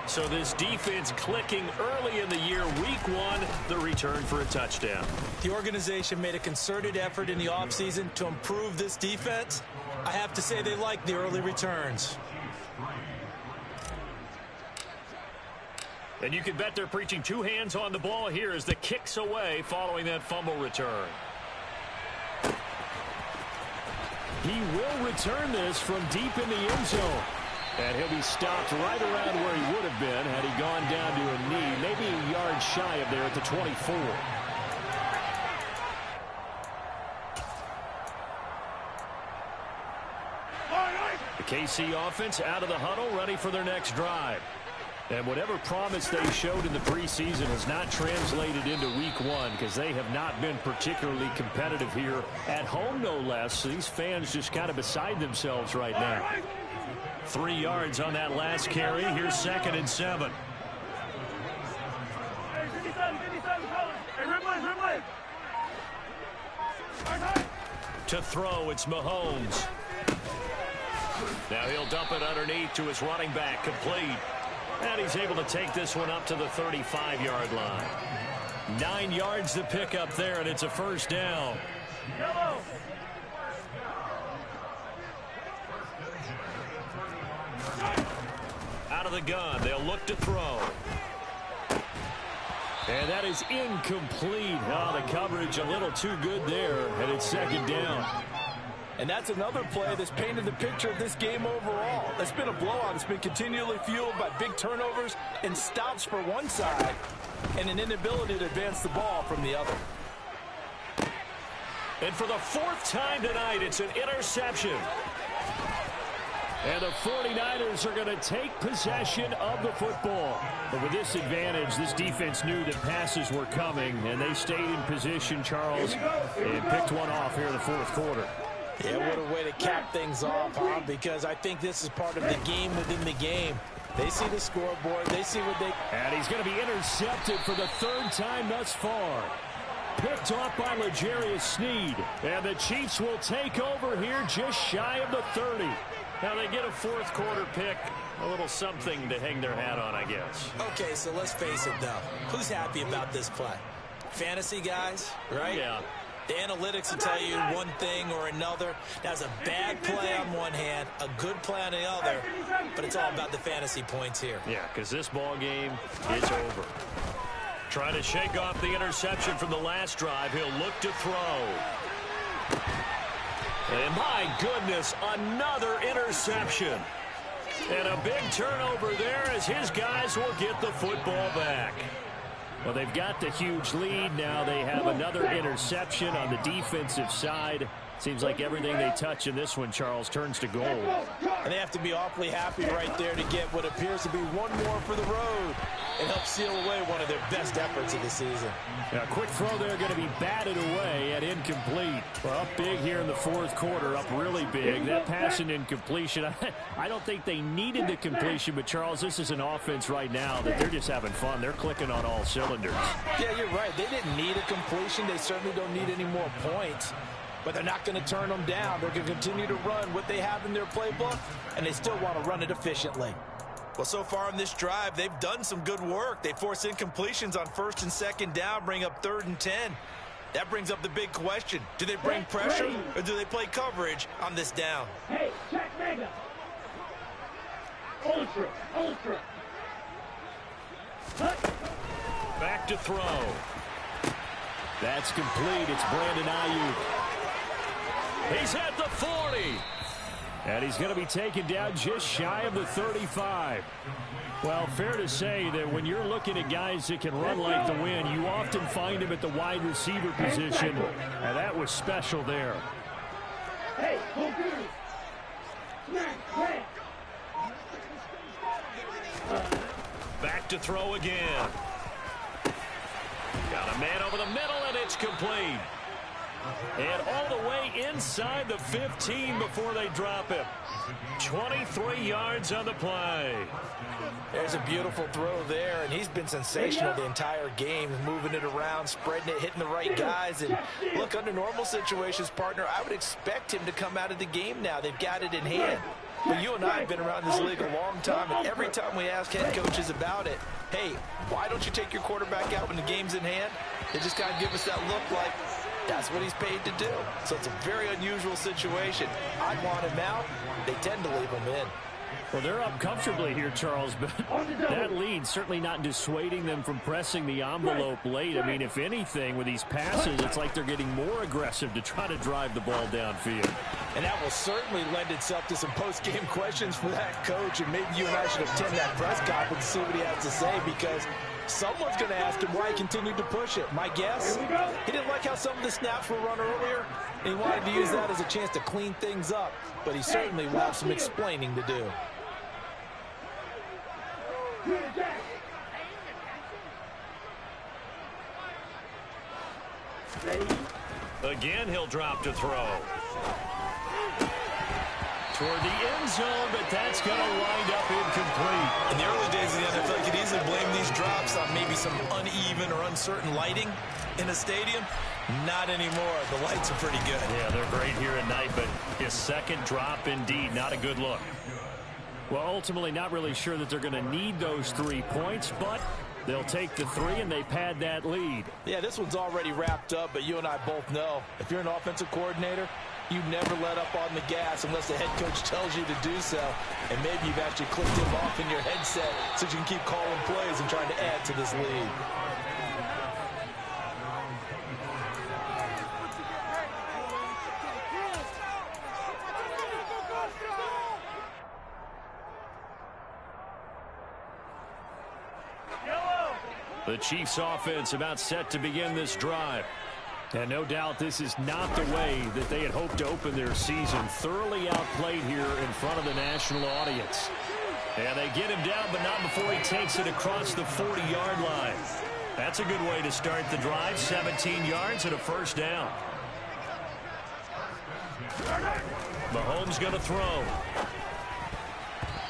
So this defense clicking early in the year, week 1, the return for a touchdown. The organization made a concerted effort in the offseason to improve this defense. I have to say they like the early returns. And you can bet they're preaching 2 hands on the ball here as the kick's away following that fumble return. He will return this from deep in the end zone. And he'll be stopped right around where he would have been had he gone down to a knee, maybe a yard shy of there at the 24. The KC offense out of the huddle, ready for their next drive. And whatever promise they showed in the preseason has not translated into week 1 because they have not been particularly competitive here at home, no less. These fans just kind of beside themselves right now. 3 yards on that last carry. Here's 2nd and 7. To throw, it's Mahomes. Now he'll dump it underneath to his running back, complete. And he's able to take this one up to the 35-yard line. 9 yards to pick up there, and it's a first down. Out of the gun, they'll look to throw. And that is incomplete. Oh, the coverage a little too good there, and it's second down. And that's another play that's painted the picture of this game overall. It's been a blowout. It's been continually fueled by big turnovers and stops for one side and an inability to advance the ball from the other. And for the 4th time tonight, it's an interception. And the 49ers are going to take possession of the football. But with this advantage, this defense knew that passes were coming, and they stayed in position, Charles, and picked one off here in the 4th quarter. Yeah, what a way to cap things off, huh? Because I think this is part of the game within the game. They see the scoreboard. They see what they... And he's going to be intercepted for the 3rd time thus far. Picked off by L'Jarius Sneed. And the Chiefs will take over here just shy of the 30. Now they get a 4th quarter pick. A little something to hang their hat on, I guess. Okay, so let's face it, though. Who's happy about this play? Fantasy guys, right? Yeah. The analytics will tell you one thing or another. That's a bad play on one hand, a good play on the other, but it's all about the fantasy points here. Yeah, because this ball game is over. Trying to shake off the interception from the last drive. He'll look to throw. And my goodness, another interception. And a big turnover there as his guys will get the football back. Well, they've got the huge lead. Now they have another interception on the defensive side. Seems like everything they touch in this one, Charles, turns to gold. And they have to be awfully happy right there to get what appears to be one more for the road and help seal away one of their best efforts of the season. Now, a quick throw there going to be batted away at incomplete. Well, up big here in the 4th quarter, up really big. That pass and incompletion, I don't think they needed the completion, but, Charles, this is an offense right now that they're just having fun. They're clicking on all cylinders. Yeah, you're right. They didn't need a completion. They certainly don't need any more points. But they're not going to turn them down. They're going to continue to run what they have in their playbook, and they still want to run it efficiently. Well, so far in this drive, they've done some good work. They force incompletions on 1st and 2nd down, bring up 3rd and 10. That brings up the big question. Do they bring pressure, or do they play coverage on this down? Hey, check mega. Ultra. Back to throw. That's complete. It's Brandon Ayuk. He's at the 40. And he's going to be taken down just shy of the 35. Well, fair to say that when you're looking at guys that can run like the wind, you often find him at the wide receiver position. And that was special there. Hey, Back to throw again. Got a man over the middle, and it's complete. And all the way inside the 15 before they drop him. 23 yards on the play. There's a beautiful throw there, and he's been sensational the entire game, moving it around, spreading it, hitting the right guys. And look, under normal situations, partner, I would expect him to come out of the game now. They've got it in hand. But you and I have been around this league a long time, and every time we ask head coaches about it, hey, why don't you take your quarterback out when the game's in hand? They just kind of give us that look like that's what he's paid to do. So it's a very unusual situation. I'd want him out. They tend to leave him in. Well, they're up comfortably here, Charles, but that lead certainly not dissuading them from pressing the envelope late. I mean, if anything, with these passes, it's like they're getting more aggressive to try to drive the ball downfield. And that will certainly lend itself to some post-game questions for that coach, and maybe you and I should attend that press conference and see what he has to say, because someone's going to ask him why he continued to push it. My guess, he didn't like how some of the snaps were run earlier, and he wanted to use that as a chance to clean things up, but he certainly will have some explaining to do. Again, he'll drop to throw. Toward the end zone, but that's going to wind up incomplete. In the early days of the NFL, you could easily blame these drops on maybe some uneven or uncertain lighting in a stadium. Not anymore. The lights are pretty good. Yeah, they're great here at night, but his second drop, indeed, not a good look. Well, ultimately, not really sure that they're going to need those 3 points, but They'll take the 3, and they pad that lead. Yeah, this one's already wrapped up, but you and I both know if you're an offensive coordinator, you never let up on the gas unless the head coach tells you to do so. And maybe you've actually clicked him off in your headset so you can keep calling plays and trying to add to this lead. The Chiefs offense about set to begin this drive. And no doubt this is not the way that they had hoped to open their season. Thoroughly outplayed here in front of the national audience. And they get him down, but not before he takes it across the 40-yard line. That's a good way to start the drive. 17 yards and a first down. Mahomes going to throw.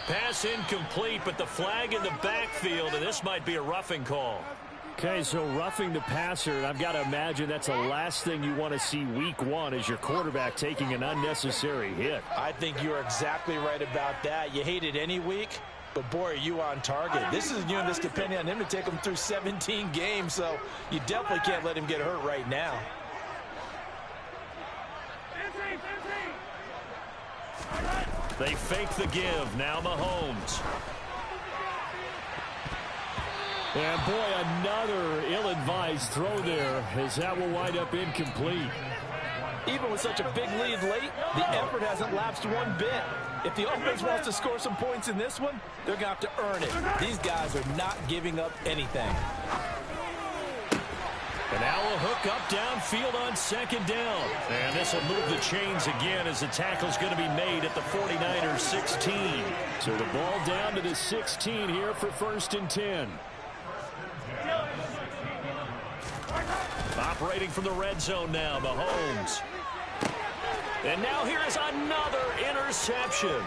Pass incomplete, but the flag in the backfield, and this might be a roughing call. Okay, so roughing the passer, and I've got to imagine that's the last thing you want to see week 1 as your quarterback taking an unnecessary hit. I think you're exactly right about that. You hate it any week, but boy, are you on target. This is this depending on him to take him through 17 games, so you definitely can't let him get hurt right now. They fake the give. Now Mahomes. And boy, another ill-advised throw there, as that will wind up incomplete. Even with such a big lead late, the effort hasn't lapsed one bit. If the offense wants to score some points in this one, they're going to have to earn it. These guys are not giving up anything. And now a hook up downfield on second down. And this will move the chains again as the tackle's going to be made at the 49ers 16. So the ball down to the 16 here for 1st and 10. Operating from the red zone now, Mahomes. And now here is another interception.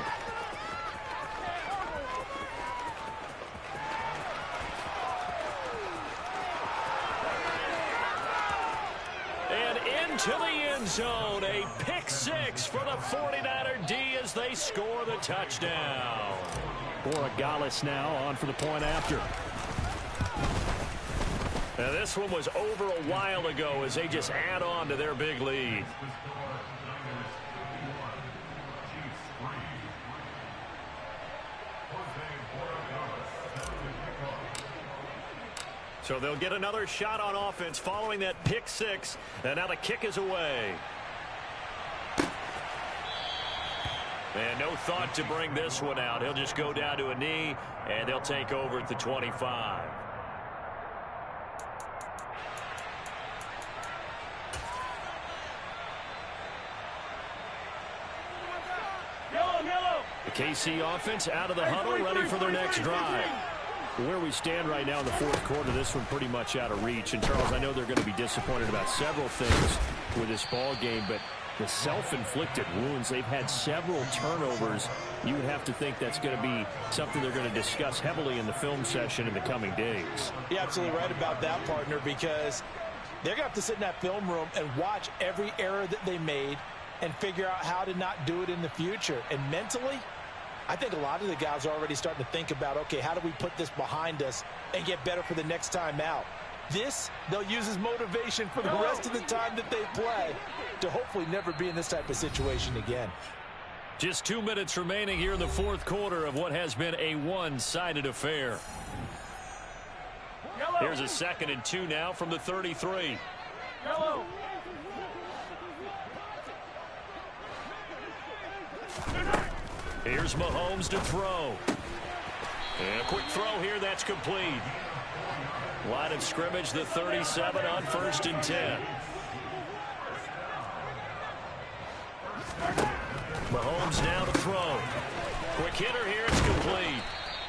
And into the end zone, a pick 6 for the 49er D as they score the touchdown. Borregales now on for the point after. Now this one was over a while ago as they just add on to their big lead. So they'll get another shot on offense following that pick 6. And now the kick is away. And no thought to bring this one out. He'll just go down to a knee, and they'll take over at the 25. The KC offense out of the huddle, ready for their next drive. Where we stand right now in the 4th quarter, this one pretty much out of reach. And, Charles, I know they're going to be disappointed about several things with this ball game, but the self-inflicted wounds, they've had several turnovers. You would have to think that's going to be something they're going to discuss heavily in the film session in the coming days. You're absolutely right about that, partner, because they're going to have to sit in that film room and watch every error that they made and figure out how to not do it in the future. And mentally, I think a lot of the guys are already starting to think about, okay, how do we put this behind us and get better for the next time out? This, they'll use as motivation for the rest of the time that they play to hopefully never be in this type of situation again. Just 2 minutes remaining here in the 4th quarter of what has been a one-sided affair. Here's a 2nd and 2 now from the 33. Here's Mahomes to throw. And a quick throw here, that's complete. Line of scrimmage, the 37 on 1st and 10. Mahomes now to throw. Quick hitter here, it's complete.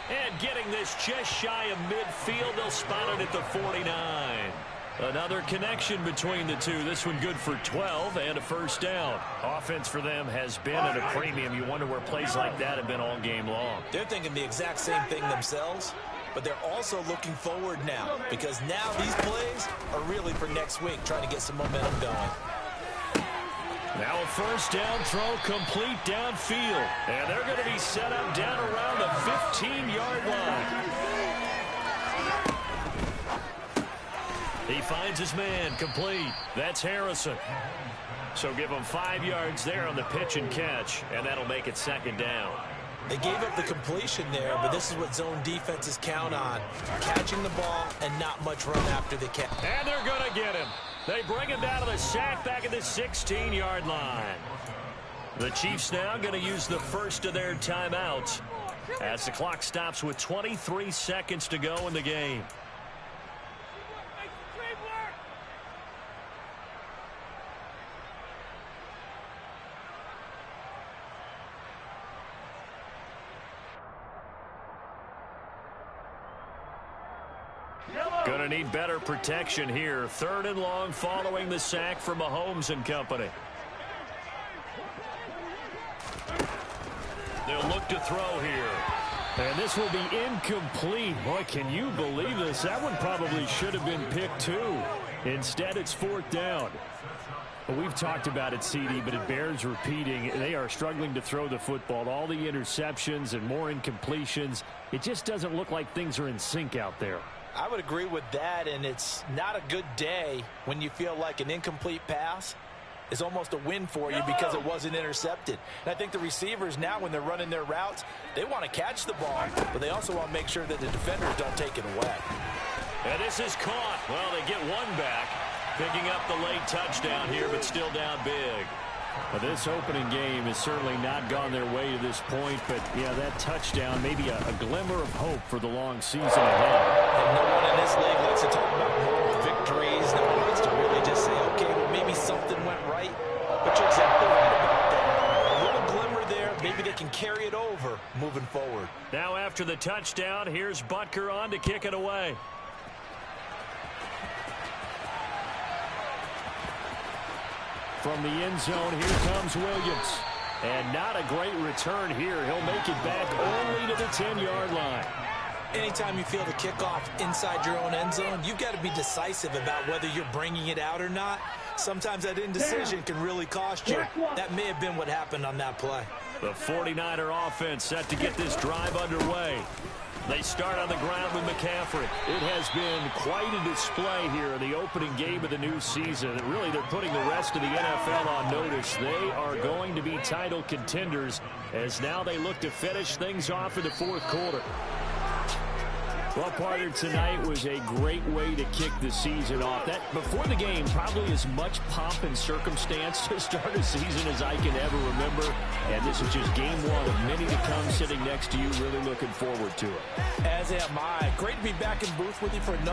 And getting this just shy of midfield, they'll spot it at the 49. Another connection between the two. This one good for 12 and a first down. Offense for them has been at a premium. You wonder where plays like that have been all game long. They're thinking the exact same thing themselves, but they're also looking forward now because now these plays are really for next week, trying to get some momentum going. Now a first down throw complete downfield. And they're going to be set up down around the 15-yard line. finds his man, complete. That's Harrison. So give him 5 yards there on the pitch and catch, and that'll make it second down. They gave up the completion there, but this is what zone defenses count on. Catching the ball and not much run after the catch. And they're going to get him. They bring him down to the sack back at the 16-yard line. The Chiefs now going to use the first of their timeouts as the clock stops with 23 seconds to go in the game. Going to need better protection here. 3rd and long following the sack from Mahomes and company. They'll look to throw here. And this will be incomplete. Boy, can you believe this? That one probably should have been picked too. Instead, it's 4th down. Well, we've talked about it, CD, but it bears repeating. They are struggling to throw the football. All the interceptions and more incompletions. It just doesn't look like things are in sync out there. I would agree with that, and it's not a good day when you feel like an incomplete pass is almost a win for you because it wasn't intercepted. And I think the receivers now, when they're running their routes, they want to catch the ball, but they also want to make sure that the defenders don't take it away. And this is caught. Well, they get one back, picking up the late touchdown here, but still down big. Well, this opening game has certainly not gone their way to this point, but, yeah, that touchdown, maybe a glimmer of hope for the long season ahead. And no one in this league likes to talk about moral victories. No one wants to really just say, okay, well, maybe something went right. But you're exactly right about that. A little glimmer there. Maybe they can carry it over moving forward. Now after the touchdown, here's Butker on to kick it away. From the end zone, here comes Williams. And not a great return here. He'll make it back only to the 10-yard line. Anytime you feel the kickoff inside your own end zone, you've got to be decisive about whether you're bringing it out or not. Sometimes that indecision can really cost you. That may have been what happened on that play. The 49er offense set to get this drive underway. They start on the ground with McCaffrey. It has been quite a display here in the opening game of the new season. And really, they're putting the rest of the NFL on notice. They are going to be title contenders as now they look to finish things off in the 4th quarter. Well, partner, tonight was a great way to kick the season off. That, before the game, probably as much pomp and circumstance to start a season as I can ever remember. And this is just game 1 of many to come sitting next to you. Really looking forward to it. As am I. Great to be back in booth with you for another